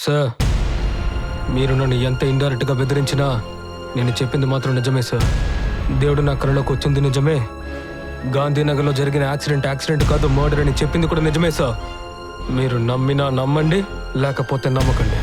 Sir, మీరు నన్ను ఎంత ఇండైరెక్ట్గా బెదిరించినా నేను చెప్పింది మాత్రం నిజమే సార్. దేవుడు నా కళలోకి వచ్చింది నిజమే. గాంధీనగర్లో జరిగిన యాక్సిడెంట్ కాదు, మర్డర్ అని చెప్పింది కూడా నిజమే సార్. మీరు నమ్మినా నమ్మండి, లేకపోతే నమ్మకండి.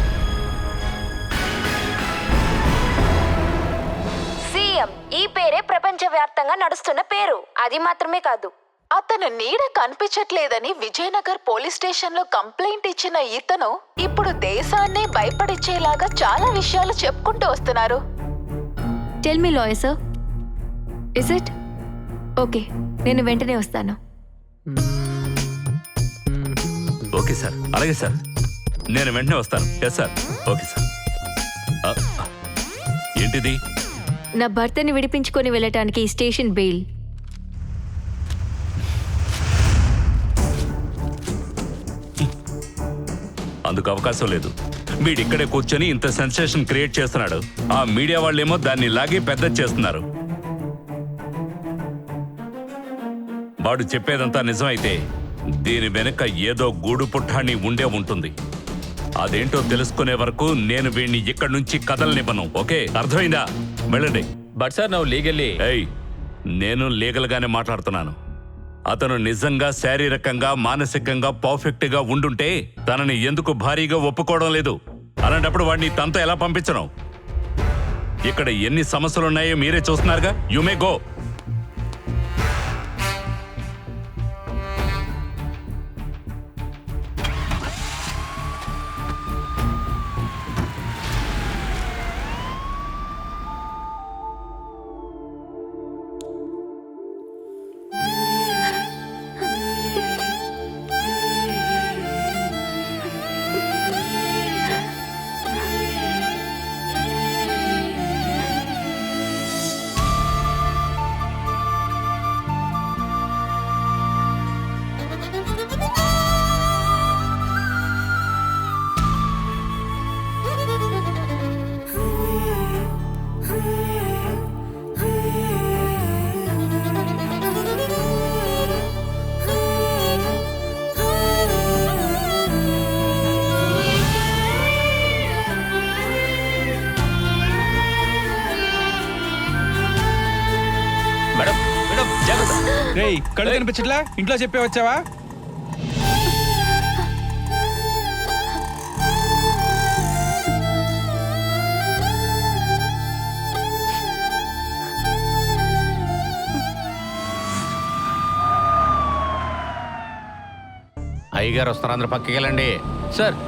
సీఎం ఈ పేరే ప్రపంచవ్యాప్తంగా నడుస్తున్న పేరు. అది మాత్రమే కాదు, అతను నీడ కనిపించట్లేదని విజయనగర్ పోలీస్ స్టేషన్ లో కంప్లైంట్ ఇచ్చిన ఇతను ఇప్పుడు దేశాన్ని భయపడిచ్చేలాగా చాలా విషయాలు చెప్పుకుంటూ వస్తున్నారు. Tell me lawyer sir, is it okay? నేను వెంటనే వస్తాను. ఓకే సార్, అలాగే సార్, నేను వెంటనే వస్తాను. Yes sir, okay sir. ఏంటిది? నా భర్తని విడిపించుకొని వెళ్ళటానికి స్టేషన్ బెయిల్. అందుకు అవకాశం లేదు. వీడిక్కడే కూర్చొని ఇంత సెన్సేషన్ క్రియేట్ చేస్తున్నాడు. ఆ మీడియా వాళ్ళేమో దాన్ని లాగి పెద్ద చేస్తున్నారు. వాడు చెప్పేదంతా నిజమైతే దీని వెనుక ఏదో గూడు పుట్టాన్ని ఉండే ఉంటుంది. అదేంటో తెలుసుకునే వరకు నేను వీడిని ఇక్కడి నుంచి కదలనివ్వను. ఓకే, అర్థమైందా? వెళ్ళండి. బట్ సార్ నౌ లీగల్లీ నేను లీగల్ గానే మాట్లాడుతున్నాను. అతను నిజంగా శారీరకంగా మానసికంగా పర్ఫెక్ట్ గా ఉండుంటే తనని ఎందుకు భారీగా ఒప్పుకోవడం లేదు? అలాంటప్పుడు వాడిని తనతో ఎలా పంపించను? ఇక్కడ ఎన్ని సమస్యలున్నాయో మీరే చూస్తున్నారుగా. You may go. రేయ్, కళ్ళు కనిపించట్లా? ఇంట్లో చెప్పే వచ్చావా? అయ్యగారు వస్తారు, అందరు పక్కకి వెళ్ళండి. సార్,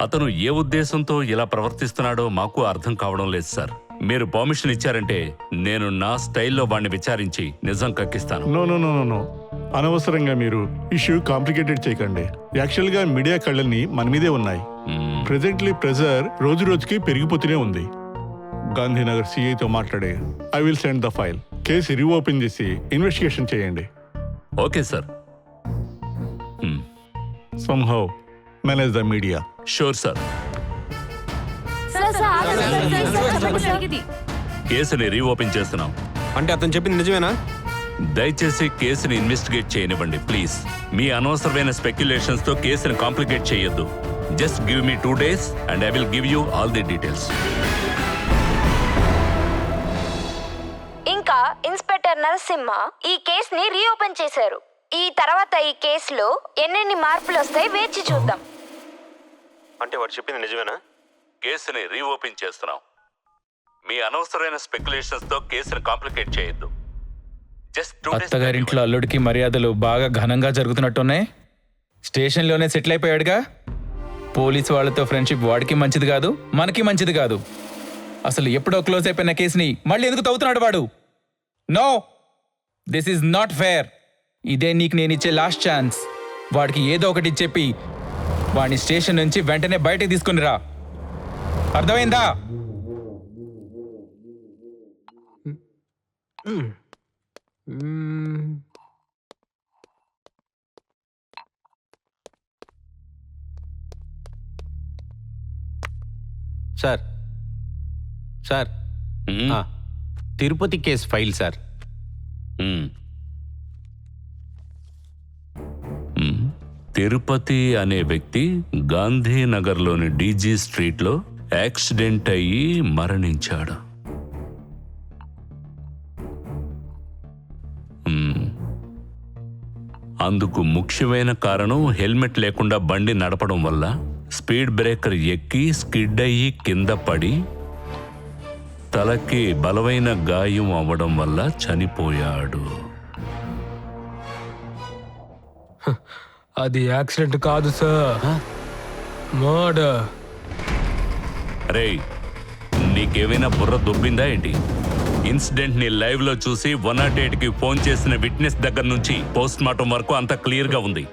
అతను ఏ ఉద్దేశంతో ఇలా ప్రవర్తిస్తున్నాడో మాకు అర్థం కావడం లేదు సార్. మీరు పర్మిషన్ ఇచ్చారంటే నేను నా స్టైల్లో వాడిని విచారించి నిజం కక్కిస్తాను. No no no no no అనవసరంగా మీరు ఇష్యూ కాంప్లికేటెడ్ చేయకండి. యాక్చువల్ గా మీడియా కళ్ళని మన మీదే ఉన్నాయి. ప్రెజెంట్లీ ప్రెజర్ రోజు రోజుకి పెరిగిపోతూనే ఉంది. గాంధీనగర్ సిఐతో మాట్లాడే I will send the file. Case reopen చేసి ఇన్వెస్టిగేషన్ చేయండి. Okay sir. Somehow manage the media. Sure sir. కేసుని రీఓపెన్ చేస్తున్నాం. అంటే అతను చెప్పింది నిజమేనా? దయచేసి కేసుని ఇన్వెస్టిగేట్ చేయనివ్వండి ప్లీజ్. మీ అనవసరమైన స్పెక్యులేషన్స్ తో కేసుని కాంప్లికేట్ చేయొద్దు. Just give me 2 days and I will give you all the details. ఇంకా ఇన్స్పెక్టర్ నరసింహ ఈ కేసుని రీఓపెన్ చేశారు. ఈ తర్వాత ఈ కేసులో ఎన్నెన్ని మార్పులు వస్తాయి వేచి చూద్దాం. అంటే వాడు చెప్పింది నిజమేనా? కేసుని రీఓపెన్ చేస్తున్నాం. మీ అనవసరమైన స్పెక్యులేషన్స్ తో కేసుని కాంప్లికేట్ చేయొద్దు. Just 2 days. అత్తగారింట్లో అల్లుడికి మర్యాదలు బాగా ఘనంగా జరుగుతున్నట్టున్నాయి. స్టేషన్లోనే సెటిల్ అయిపోయాడుగా. పోలీసు వాళ్ళతో ఫ్రెండ్షిప్ వాడికి మంచిది కాదు, మనకి మంచిది కాదు. అసలు ఎప్పుడో క్లోజ్ అయిపోయిన కేసుని మళ్ళీ ఎందుకు తవ్వుతున్నాడు వాడు? No, this is not fair. ఇదే నీకు నేను ఇచ్చే లాస్ట్ ఛాన్స్. వాడికి ఏదో ఒకటి చెప్పి వాడిని స్టేషన్ నుంచి వెంటనే బయటకు తీసుకుని రా. అర్థమైందా? Sir sir Tirupati case file sir. Tirupati అనే వ్యక్తి గాంధీనగర్లోని డీజీ స్ట్రీట్లో యాక్సిడెంట్ అయ్యి మరణించాడు. అందుకు ముఖ్యమైన కారణం హెల్మెట్ లేకుండా బండి నడపడం వల్ల స్పీడ్ బ్రేకర్ ఎక్కి స్కిడ్ అయ్యి కింద పడి తలకి బలమైన గాయం అవ్వడం వల్ల చనిపోయాడు. అది యాక్సిడెంట్ కాదు సార్, మర్డర్. రే, నీకేమైనా బుర్ర దొబ్బిందా ఏంటి? ఇన్సిడెంట్ ని లైవ్ లో చూసి 108 కి ఫోన్ చేసిన విట్నెస్ దగ్గర నుంచి పోస్ట్ మార్టం వరకు అంత క్లియర్ గా ఉంది.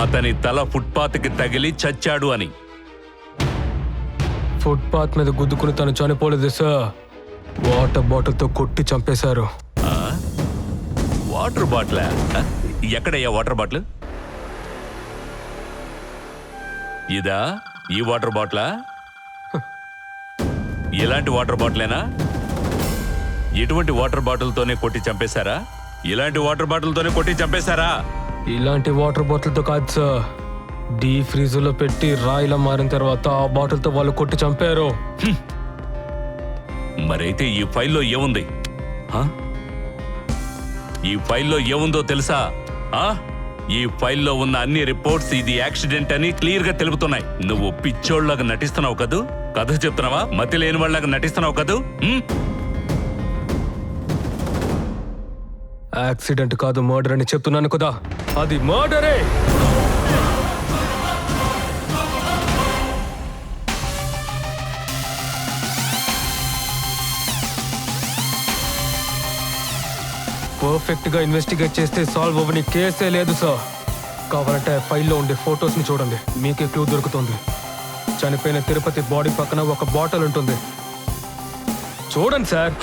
అతని తల ఫుట్పాత్ కి తగిలి చచ్చాడు అని. ఫుట్పాత్ మీద గుద్దుకుని తను చనిపోలేదు సార్, వాటర్ బాటిల్ తో కొట్టి చంపేశారు. Water bottle? ఎక్కడయ్యా వాటర్ బాటిల్? ఇదా ఈ వాటర్ బాటిలా? ఇలాంటి వాటర్ బాటిలేనా? ఎటువంటి వాటర్ బాటిల్తోనే కొట్టి చంపేశారా? ఇలాంటి వాటర్ బాటిల్తోనే కొట్టి చంపేశారా? ఇలాంటి వాటర్ బాటిల్ తో కాదు సార్, డీ ఫ్రీజర్ లో పెట్టి రాయిలా మారిన తర్వాత ఆ బాటిల్ తో వాళ్ళు కొట్టి చంపారు. మరైతే ఈ ఫైల్లో ఏముంది? ఈ ఫైల్లో ఏముందో తెలుసా? ఈ ఫైల్లో ఉన్న అన్ని రిపోర్ట్స్ ఇది యాక్సిడెంట్ అని క్లియర్ గా తెలుపుతున్నాయి. నువ్వు పిచ్చోళ్లాగా నటిస్తున్నావు కదూ? కథ చెప్తున్నావా? మతి లేని వాళ్ళగా నటిస్తున్నావు కదూ? యాక్సిడెంట్ కాదు, మర్డర్ అని చెప్తున్నాను కదా, అది మర్డరే. పర్ఫెక్ట్ గా ఇన్వెస్టిగేట్ చేస్తే సాల్వ్ అవ్వని కేసే లేదు సార్. కావాలంటే ఫైల్లో ఉండే ఫొటోస్ ని చూడండి, మీకే క్లూ దొరుకుతుంది. చనిపోయిన తిరుపతి బాడీ పక్కన ఒక బాటిల్ ఉంటుంది, చూడండి సార్.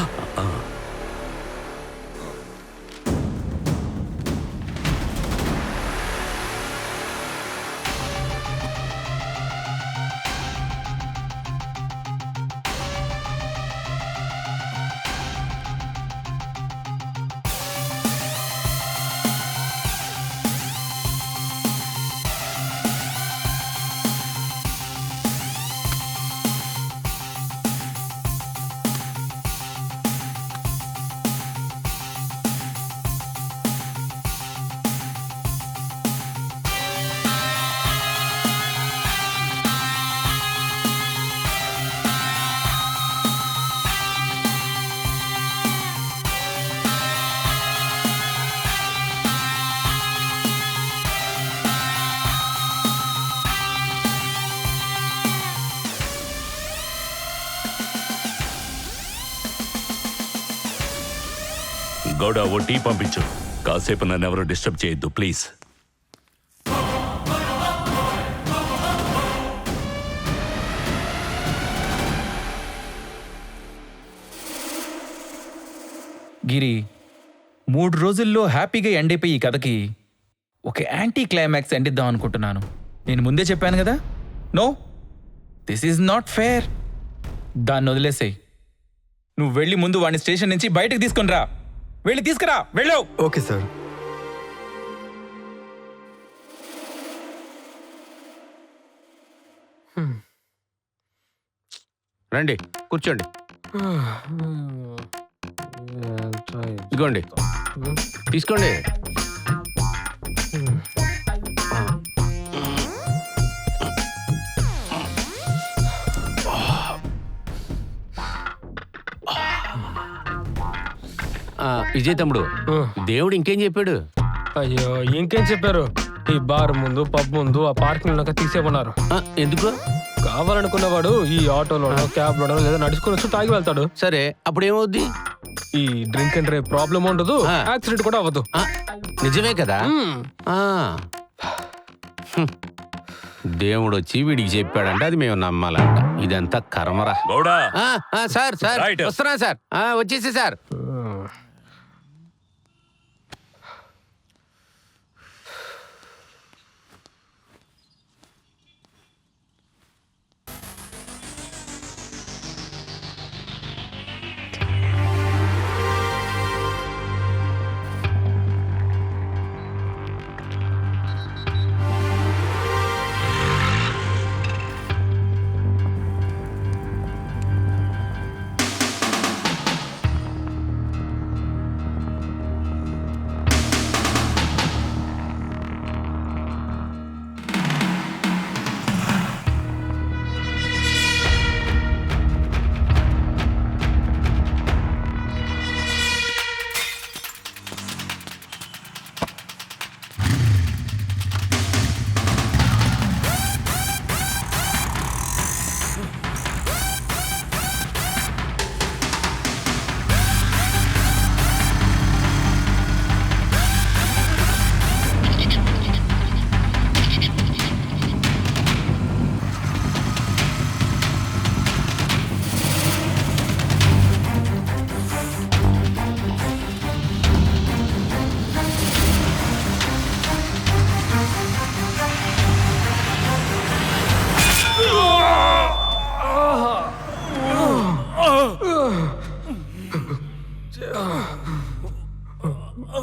గౌడ, ఓ టీ పంపించు. కాసేపు నన్ను ఎవరు డిస్టర్బ్ చేయొద్దు ప్లీజ్. గిరి, 3 రోజుల్లో హ్యాపీగా ఎండ్ అయిపోయి ఈ కథకి ఒక యాంటీ క్లైమాక్స్ ఎండిద్దాం అనుకుంటున్నాను. నేను ముందే చెప్పాను కదా, no, this is not fair. దాన్ని వదిలేసేయ్. నువ్వు వెళ్ళి ముందు వాడిని స్టేషన్ నుంచి బయటకు తీసుకుని రా. వెళ్ళి తీసుకురా, వెళ్ళు. Okay sir. రండి, కూర్చోండి. ఇదిగోండి, తీసుకోండి. విజయ్ తమ్ముడు, దేవుడు ఇంకేం చెప్పాడు? అయ్యో, ఇంకేం చెప్పారు? ఈ బార్ ముందు, పబ్ ముందు, ఆ పార్కింగ్ తీసేమన్నారు. ఎందుకు? కావాలనుకున్నవాడు ఈ ఆటోలోనో క్యాబ్లోనో లేదా నడుచుకుని వచ్చి తాగి వెళ్తాడు. సరే, అప్పుడు ఏమవుద్ది? ఈ డ్రింక్ అండ్ డ్రైవ్ ప్రాబ్లం ఉండదు, యాక్సిడెంట్ కూడా అవ్వదు. నిజమే కదా. దేవుడు వచ్చి వీడికి చెప్పాడంటే అది మేము నమ్మాలంట. ఇదంతా కర్మరా. Gowda, sir sir Right. వస్తున్నా సార్, వచ్చేసి సార్. ఆ